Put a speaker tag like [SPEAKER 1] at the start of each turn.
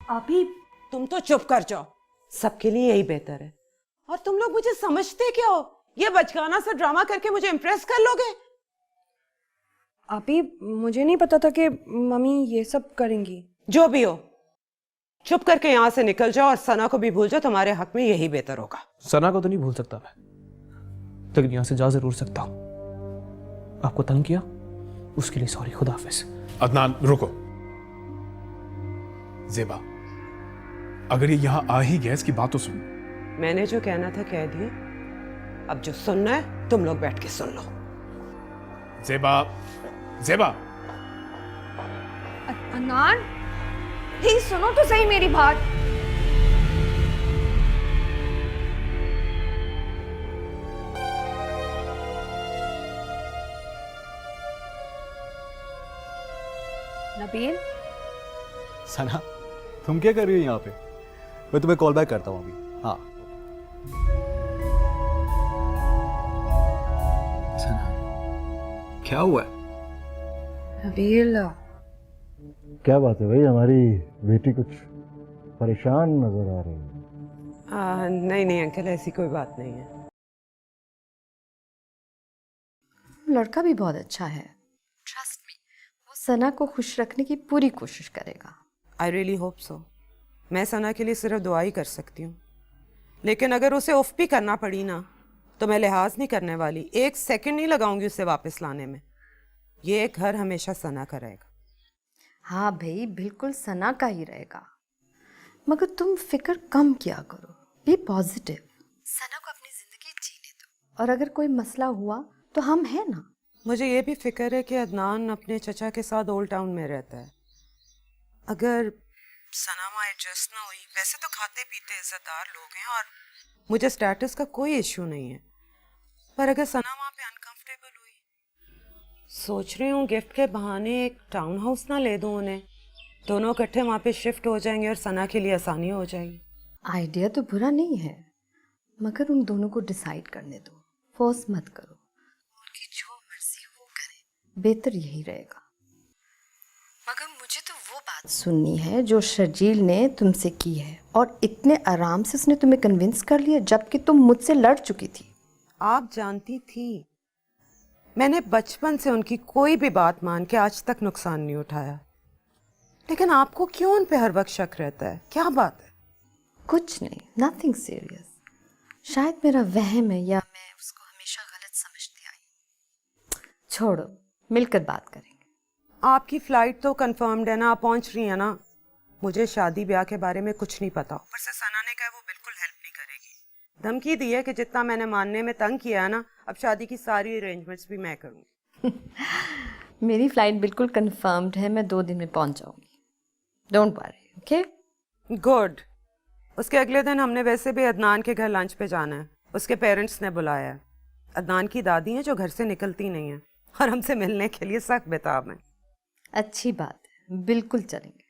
[SPEAKER 1] अभी
[SPEAKER 2] तुम तो चुप कर जाओ, सबके लिए यही बेहतर है। और तुम लोग मुझे समझते क्या हो? ये बचकाना सा ड्रामा करके मुझे इम्प्रेस कर लोगे?
[SPEAKER 1] अभी मुझे नहीं पता था कि मम्मी ये सब करेंगी।
[SPEAKER 2] जो भी हो, चुप करके यहाँ से निकल जाओ और सना को भी भूल जाओ। तुम्हारे हक में यही बेहतर होगा।
[SPEAKER 3] सना को तो नहीं भूल सकता मैं, लेकिन यहां से जा जरूर सकता हूं। आपको तंग किया उसके लिए सॉरी। खुदा हाफिज।
[SPEAKER 4] अदनान रुको। ज़ेबा, अगर ये यहां आ ही गया, इसकी बात तो सुन।
[SPEAKER 2] मैंने जो कहना था कह दिया, अब जो सुनना है तुम लोग बैठ के सुन लो।
[SPEAKER 4] ज़ेबा, ज़ेबा,
[SPEAKER 1] अदनान प्लीज सुनो तो सही मेरी बात। नबील,
[SPEAKER 5] सना, तुम क्या कर रही हो यहाँ पे? मैं तुम्हें कॉल बैक करता हूँ अभी। हाँ सना, क्या हुआ है?
[SPEAKER 1] नबील
[SPEAKER 6] क्या बात है भाई, हमारी बेटी कुछ परेशान नजर आ रही है।
[SPEAKER 2] नहीं नहीं अंकल, ऐसी कोई बात नहीं है।
[SPEAKER 7] लड़का भी बहुत अच्छा है, ट्रस्ट मी। वो सना को खुश रखने की पूरी कोशिश करेगा।
[SPEAKER 2] I really hope so. मैं सना के लिए सिर्फ दुआ ही कर सकती हूँ, लेकिन अगर उसे ऑफ भी करना पड़ी ना तो मैं लिहाज नहीं करने वाली। एक सेकंड नहीं लगाऊंगी उसे वापस लाने में। ये घर हमेशा सना का रहेगा।
[SPEAKER 7] हाँ भाई, बिल्कुल सना का ही रहेगा, मगर तुम फिक्र कम किया करो। B positive. सना को अपनी जिंदगी जीने दो, और अगर कोई मसला हुआ तो हम हैं ना।
[SPEAKER 2] मुझे ये भी फिक्र है कि अदनान अपने चचा के साथ ओल्ड टाउन में रहता है। अगर सना वहाँ एडजस्ट ना हुई, वैसे तो खाते पीते इज्जतदार लोग हैं और मुझे स्टेटस का कोई इश्यू नहीं है, पर अगर सना वहाँ पे अनकंफर्टेबल हुई, सोच रही हूँ गिफ्ट के बहाने एक टाउन हाउस ना ले दूँ उन्हें। दोनों इकट्ठे वहाँ पे शिफ्ट हो जाएंगे और सना के लिए आसानी हो जाएगी।
[SPEAKER 7] आइडिया तो बुरा नहीं है, मगर उन दोनों को डिसाइड करने दो, फोर्स मत करो। उनकी जो मर्जी वो करें, बेहतर यही रहेगा। मगर मुझे तो वो बात सुननी है जो शर्जील ने तुमसे की है, और इतने आराम से उसने तुम्हें कन्विंस कर लिया जबकि तुम मुझसे लड़ चुकी थी।
[SPEAKER 2] आप जानती थी मैंने बचपन से उनकी कोई भी बात मान के आज तक नुकसान नहीं उठाया, लेकिन आपको क्यों उन पे हर वक्त शक रहता है? क्या बात है?
[SPEAKER 7] कुछ नहीं, नथिंग सीरियस। शायद मेरा वहम है या मैं उसको हमेशा गलत समझती आई। छोड़ो, मिलकर बात करेंगे।
[SPEAKER 2] आपकी फ्लाइट तो कंफर्म्ड है ना? आप पहुंच रही हैं ना? मुझे शादी ब्याह के बारे में कुछ नहीं पता। ऊपर से सना ने कहा वो बिल्कुल हेल्प नहीं करेगी। धमकी दी है कि जितना मैंने मानने में तंग किया है ना, अब शादी की सारी अरेंजमेंट्स भी मैं करूँगी।
[SPEAKER 7] मेरी फ्लाइट बिल्कुल कंफर्म्ड है, मैं 2 दिन में पहुंच जाऊंगी। Don't worry, okay?
[SPEAKER 2] गुड। उसके अगले दिन हमने वैसे भी अदनान के घर लंच पे जाना है। उसके पेरेंट्स ने बुलाया है। अदनान की दादी हैं जो घर से निकलती नहीं है और हमसे मिलने के लिए सख्त बेताब हैं।
[SPEAKER 7] अच्छी बात है, बिल्कुल चलेंगे।